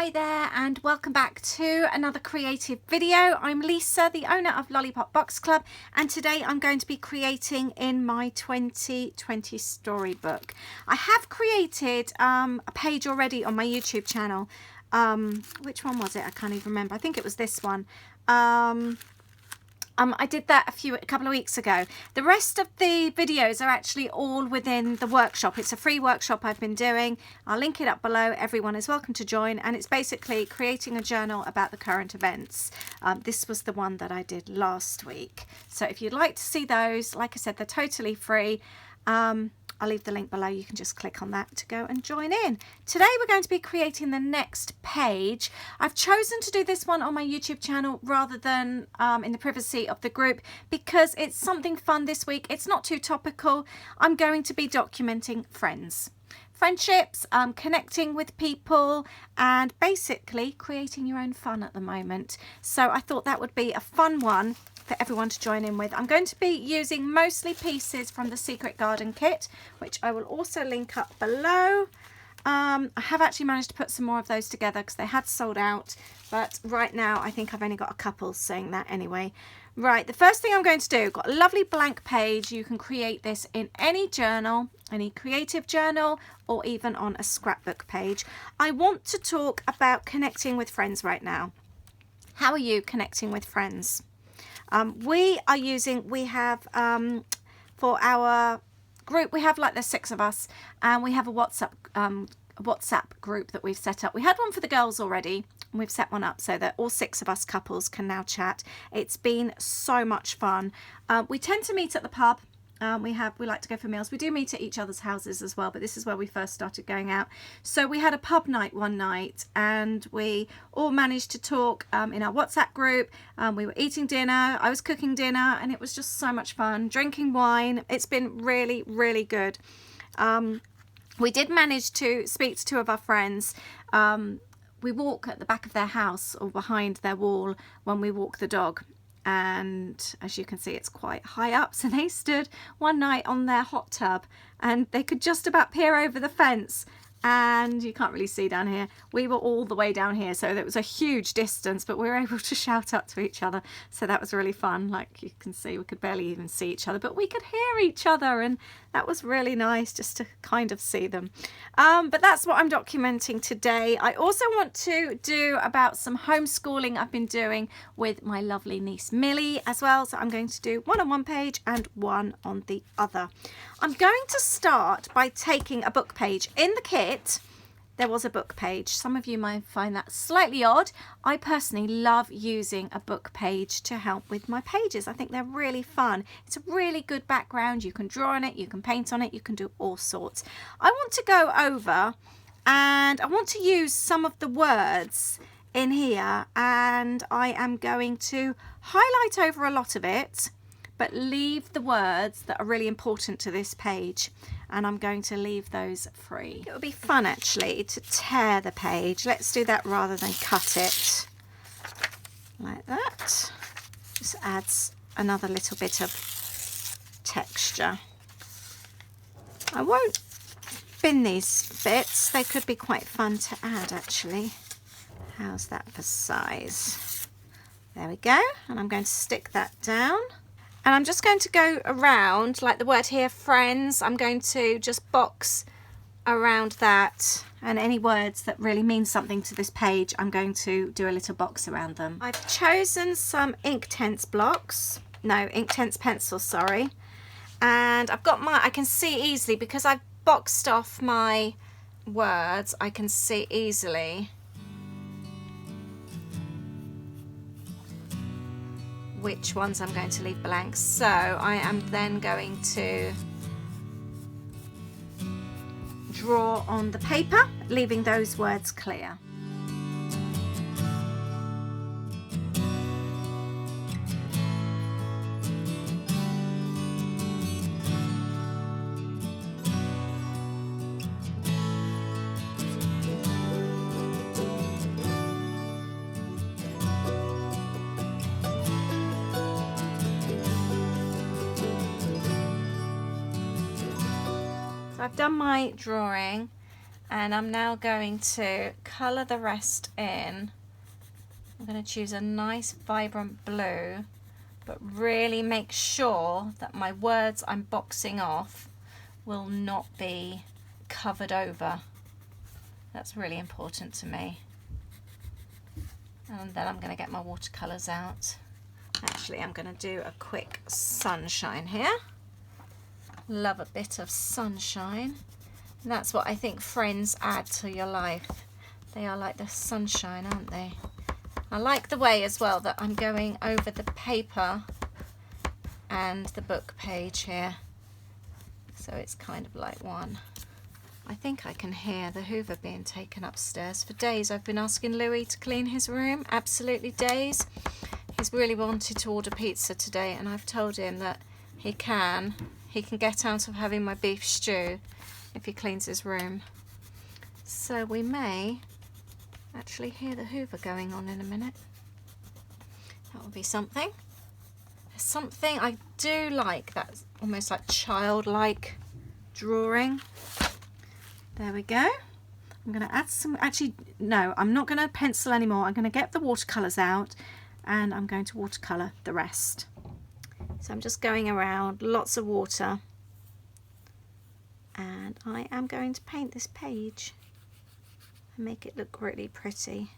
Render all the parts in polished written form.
Hi there and welcome back to another creative video. I'm Lisa, the owner of Lollipop Box Club, and today I'm going to be creating in my 2020 storybook. I have created a page already on my YouTube channel. Which one was it? I can't even remember. I think it was this one. I did that a couple of weeks ago. The rest of the videos are actually all within the workshop. It's a free workshop I've been doing. I'll link it up below. Everyone is welcome to join, and it's basically creating a journal about the current events. This was the one that I did last week. So if you'd like to see those, like I said, they're totally free. I'll leave the link below. You can just click on that to go and join in. Today we're going to be creating the next page. I've chosen to do this one on my YouTube channel rather than in the privacy of the group because it's something fun this week. It's not too topical. I'm going to be documenting friendships, connecting with people, and basically creating your own fun at the moment. So I thought that would be a fun one for everyone to join in with. I'm going to be using mostly pieces from the Secret Garden kit, which I will also link up below. I have actually managed to put some more of those together because they had sold out, but right now I think I've only got a couple, saying that anyway. Right, the first thing I'm going to do, got a lovely blank page. You can create this in any journal, any creative journal, or even on a scrapbook page. I want to talk about connecting with friends right now. How are you connecting with friends? We have for our group, we have like there's 6 of us, and we have a WhatsApp group that we've set up. We had one for the girls already, and we've set one up so that all 6 of us couples can now chat. It's been so much fun. We tend to meet at the pub. We like to go for meals. We do meet at each other's houses as well, but this is where we first started going out. So we had a pub night one night, and we all managed to talk in our WhatsApp group. We were eating dinner. I was cooking dinner, and it was just so much fun. Drinking wine. It's been really, really good. We did manage to speak to 2 of our friends. We walk at the back of their house or behind their wall when we walk the dog. And as you can see, it's quite high up, so they stood one night on their hot tub and they could just about peer over the fence, and you can't really see down here. We were all the way down here, so there was a huge distance, but we were able to shout up to each other, so that was really fun. Like you can see, we could barely even see each other, but we could hear each other, and that was really nice just to kind of see them. But that's what I'm documenting today. I also want to do about some homeschooling I've been doing with my lovely niece Millie as well, so I'm going to do one on one page and one on the other. I'm going to start by taking a book page. In the kit there was a book page. Some of you might find that slightly odd. I personally love using a book page to help with my pages. I think they're really fun. It's a really good background. You can draw on it, you can paint on it, you can do all sorts. I want to go over and I want to use some of the words in here, and I am going to highlight over a lot of it, but leave the words that are really important to this page, and I'm going to leave those free. It would be fun actually to tear the page. Let's do that rather than cut it like that. Just adds another little bit of texture. I won't bin these bits. They could be quite fun to add actually. How's that for size? There we go, and I'm going to stick that down. And I'm just going to go around, like the word here, friends. I'm going to just box around that, and any words that really mean something to this page, I'm going to do a little box around them. I've chosen some Inktense pencils, sorry. And I've got I can see easily, because I've boxed off my words, I can see easily which ones I'm going to leave blank. So I am then going to draw on the paper, leaving those words clear. So I've done my drawing, And I'm now going to colour the rest in. I'm going to choose a nice vibrant blue, but really make sure that my words I'm boxing off will not be covered over. That's really important to me. And then I'm going to get my watercolours out. Actually, I'm going to do a quick sunshine here. Love a bit of sunshine. And that's what I think friends add to your life. They are like the sunshine, aren't they? I like the way as well that I'm going over the paper and the book page here. So it's kind of like one. I think I can hear the Hoover being taken upstairs. For days I've been asking Louis to clean his room, absolutely days. He's really wanted to order pizza today, and I've told him that he can get out of having my beef stew if he cleans his room. So we may actually hear the Hoover going on in a minute. That will be something. There's something I do like, that's almost like childlike drawing. There we go. I'm going to add some, actually no, I'm not going to pencil anymore. I'm going to get the watercolours out and I'm going to watercolour the rest. So I'm just going around, lots of water, and I am going to paint this page and make it look really pretty.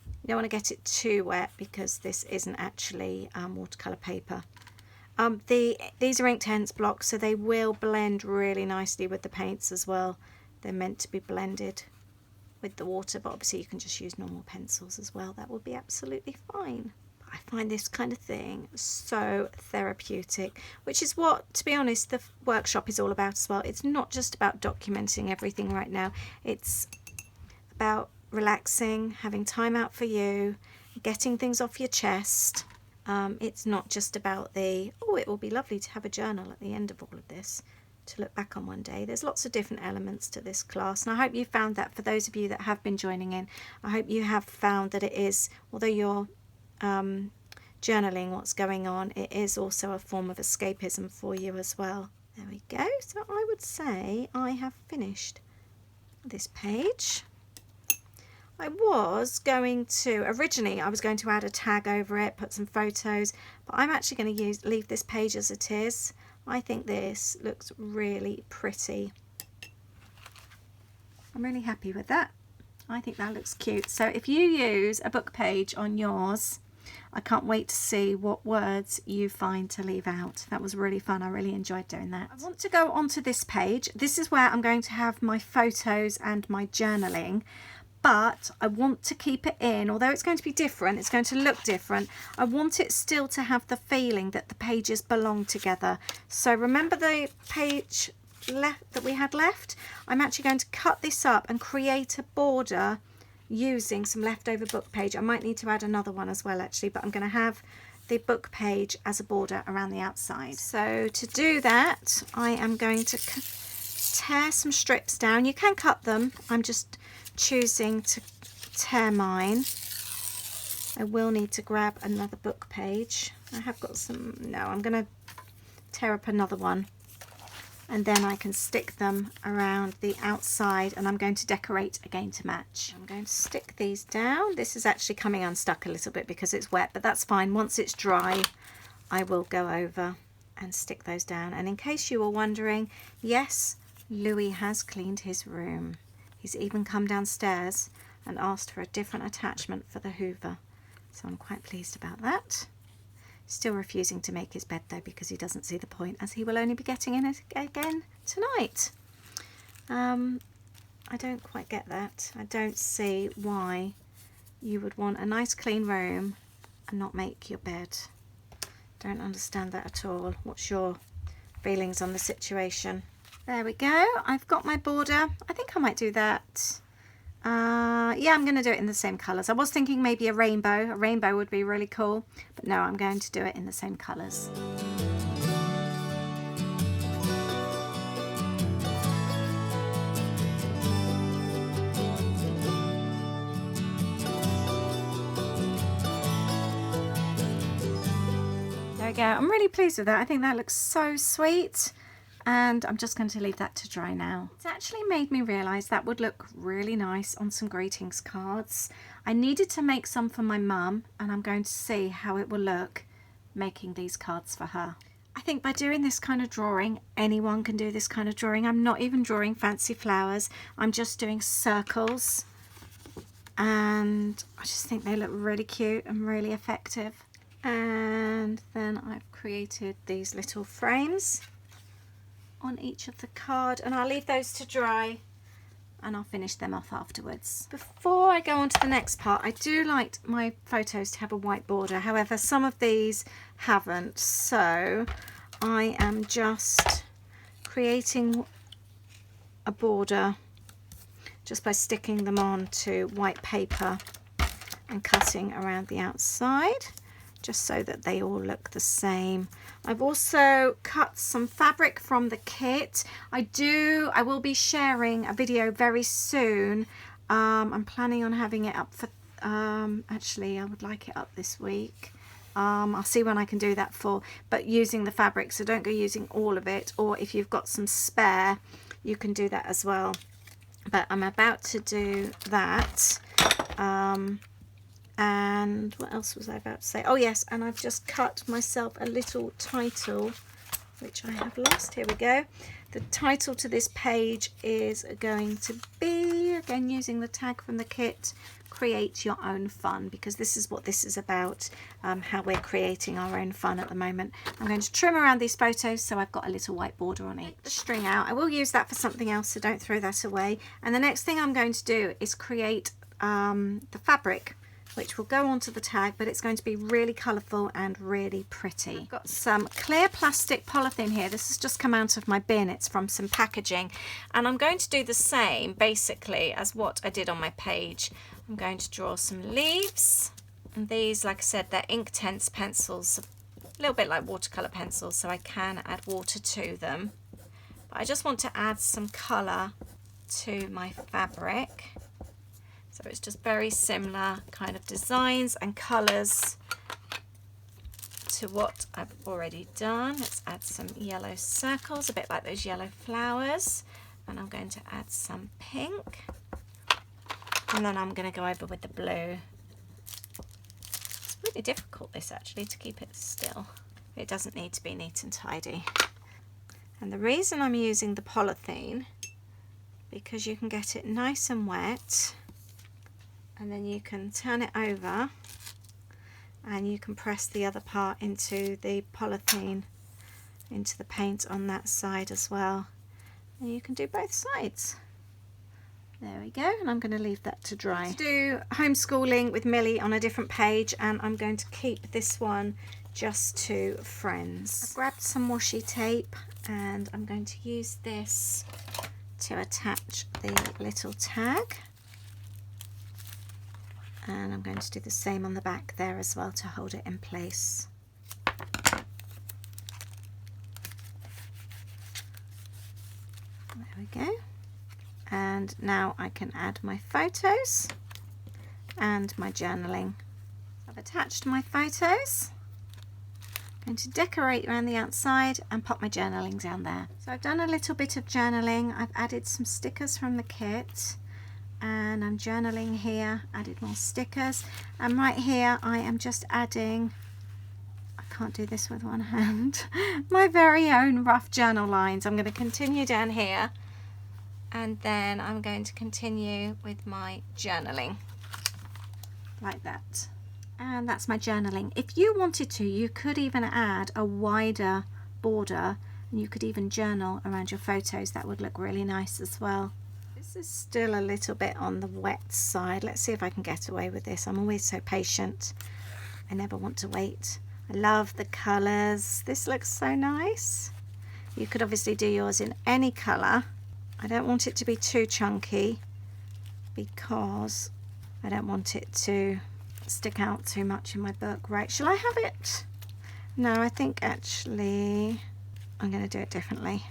You don't want to get it too wet because this isn't actually watercolour paper. These are inked Hence blocks, so they will blend really nicely with the paints as well. They're meant to be blended with the water, but obviously you can just use normal pencils as well. That will be absolutely fine. I find this kind of thing so therapeutic, which is what, to be honest, the workshop is all about as well. It's not just about documenting everything right now. It's about relaxing, having time out for you, getting things off your chest. It's not just about it will be lovely to have a journal at the end of all of this to look back on one day. There's lots of different elements to this class, and I hope you found that. For those of you that have been joining in, I hope you have found that it is, although you're journaling what's going on, it is also a form of escapism for you as well. There we go. So I would say I have finished this page. Originally I was going to add a tag over it, put some photos, but I'm actually going to leave this page as it is. I think this looks really pretty. I'm really happy with that. I think that looks cute. So if you use a book page on yours, I can't wait to see what words you find to leave out. That was really fun. I really enjoyed doing that. I want to go onto this page. This is where I'm going to have my photos and my journaling, but I want to keep it in. Although it's going to be different, it's going to look different, I want it still to have the feeling that the pages belong together. So remember the page left that we had left? I'm actually going to cut this up and create a border using some leftover book page. I might need to add another one as well actually, but I'm going to have the book page as a border around the outside. So to do that, I am going to tear some strips down. You can cut them. I'm just choosing to tear mine. I will need to grab another book page. I have got some, no, I'm going to tear up another one, and then I can stick them around the outside, and I'm going to decorate again to match. I'm going to stick these down. This is actually coming unstuck a little bit because it's wet, but that's fine. Once it's dry, I will go over and stick those down. And in case you were wondering, yes, Louis has cleaned his room. He's even come downstairs and asked for a different attachment for the Hoover. So I'm quite pleased about that. Still refusing to make his bed though, because he doesn't see the point, as he will only be getting in it again tonight. I don't quite get that. I don't see why you would want a nice clean room and not make your bed. Don't understand that at all. What's your feelings on the situation? There we go. I've got my border. I think I might do that. Yeah, I'm going to do it in the same colours. I was thinking maybe a rainbow. A rainbow would be really cool. But no, I'm going to do it in the same colours. There we go. I'm really pleased with that. I think that looks so sweet. and I'm just going to leave that to dry now. It's actually made me realise that would look really nice on some greetings cards. I needed to make some for my mum, and I'm going to see how it will look making these cards for her. I think by doing this kind of drawing, anyone can do this kind of drawing. I'm not even drawing fancy flowers. I'm just doing circles, and I just think they look really cute and really effective. And then I've created these little frames on each of the card, and I'll leave those to dry and I'll finish them off afterwards. Before I go on to the next part, I do like my photos to have a white border. However, some of these haven't, so I am just creating a border just by sticking them on to white paper and cutting around the outside, just so that they all look the same. I've also cut some fabric from the kit. I will be sharing a video very soon. I'm planning on having it up for, actually I would like it up this week. I'll see when I can do that for, but using the fabric, so don't go using all of it, or if you've got some spare, you can do that as well. But I'm about to do that. And what else was I about to say? Oh yes, and I've just cut myself a little title, which I have lost. Here we go. The title to this page is going to be, again using the tag from the kit, Create Your Own Fun, because this is what this is about, how we're creating our own fun at the moment. I'm going to trim around these photos so I've got a little white border on each. The string out, I will use that for something else, so don't throw that away. And the next thing I'm going to do is create the fabric, which will go onto the tag, but it's going to be really colourful and really pretty. I've got some clear plastic polythene here. This has just come out of my bin. It's from some packaging, and I'm going to do the same basically as what I did on my page. I'm going to draw some leaves, and these, like I said, they're Inktense pencils, a little bit like watercolour pencils, so I can add water to them. But I just want to add some colour to my fabric. So it's just very similar kind of designs and colours to what I've already done. Let's add some yellow circles, a bit like those yellow flowers. And I'm going to add some pink. And then I'm going to go over with the blue. It's really difficult, this actually, to keep it still. It doesn't need to be neat and tidy. And the reason I'm using the polythene, because you can get it nice and wet, and then you can turn it over and you can press the other part into the polythene, into the paint on that side as well, and you can do both sides. There we go, and I'm going to leave that to dry. Do homeschooling with Millie on a different page, and I'm going to keep this one just to friends. I've grabbed some washi tape and I'm going to use this to attach the little tag. And I'm going to do the same on the back there as well to hold it in place. There we go. And now I can add my photos and my journaling. I've attached my photos. I'm going to decorate around the outside and pop my journaling down there. So I've done a little bit of journaling. I've added some stickers from the kit. And I'm journaling here, added more stickers, and right here I am just adding, I can't do this with one hand, my very own rough journal lines. I'm going to continue down here, and then I'm going to continue with my journaling like that. And that's my journaling. If you wanted to, you could even add a wider border, and you could even journal around your photos. That would look really nice as well. This is still a little bit on the wet side. Let's see if I can get away with this. I'm always so patient. I never want to wait. I love the colours. This looks so nice. You could obviously do yours in any colour. I don't want it to be too chunky because I don't want it to stick out too much in my book. Right, shall I have it? No, I think actually I'm going to do it differently.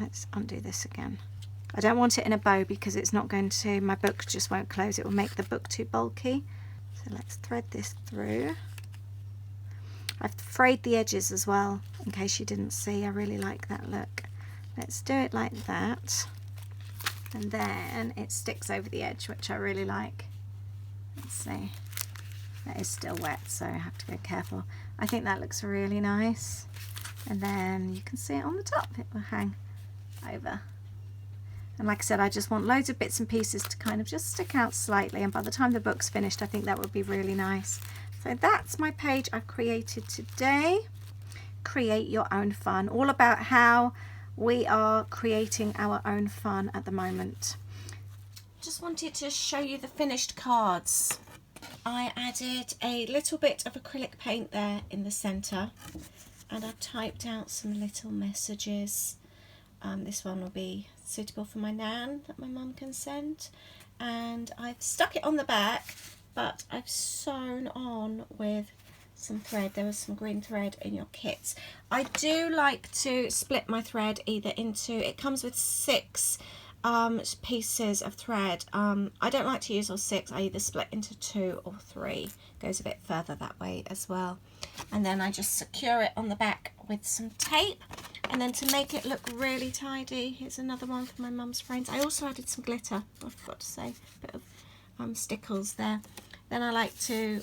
Let's undo this again. I don't want it in a bow because it's not going to, my book just won't close. It will make the book too bulky. So let's thread this through. I've frayed the edges as well, in case you didn't see. I really like that look. let's do it like that, and then it sticks over the edge, which I really like. Let's see, that is still wet, so I have to be careful. I think that looks really nice, and then you can see it on the top, it will hang over. And like I said, I just want loads of bits and pieces to kind of just stick out slightly, and by the time the book's finished, I think that would be really nice. So that's my page I've created today. Create your own fun, all about how we are creating our own fun at the moment. Just wanted to show you the finished cards. I added a little bit of acrylic paint there in the center, and I've typed out some little messages. This one will be suitable for my nan that my mum can send, and I've stuck it on the back, but I've sewn on with some thread. There was some green thread in your kits. I do like to split my thread either into, it comes with 6 pieces of thread. I don't like to use all 6. I either split into 2 or 3. Goes a bit further that way as well. And then I just secure it on the back with some tape. And then to make it look really tidy, here's another one for my mum's friends. I also added some glitter, I forgot to say, a bit of stickles there. Then I like to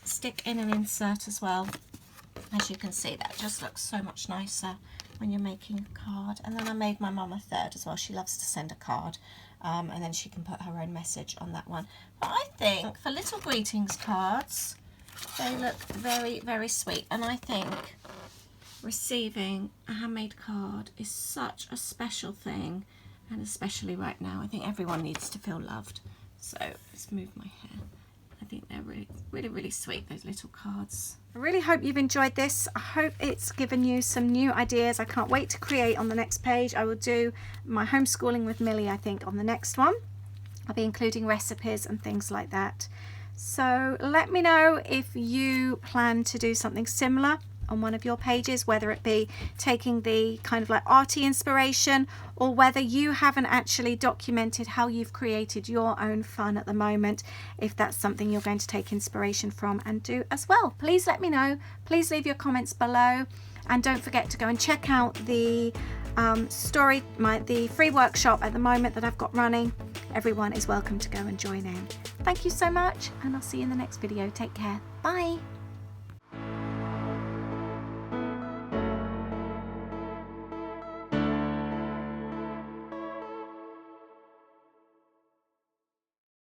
stick in an insert as well. As you can see, that just looks so much nicer when you're making a card. And then I made my mum a third as well. She loves to send a card, and then she can put her own message on that one. But I think for little greetings cards, they look very, very sweet. And I think receiving a handmade card is such a special thing, and especially right now, I think everyone needs to feel loved. So let's move my hair. I think they're really, really, really sweet, those little cards. I really hope you've enjoyed this. I hope it's given you some new ideas. I can't wait to create on the next page. I will do my homeschooling with Millie, I think, on the next one. I'll be including recipes and things like that. So let me know if you plan to do something similar on one of your pages, whether it be taking the kind of like arty inspiration, or whether you haven't actually documented how you've created your own fun at the moment. If that's something you're going to take inspiration from and do as well, please let me know. Please leave your comments below, and don't forget to go and check out the the free workshop at the moment that I've got running. Everyone is welcome to go and join in. Thank you so much, and I'll see you in the next video. Take care. Bye.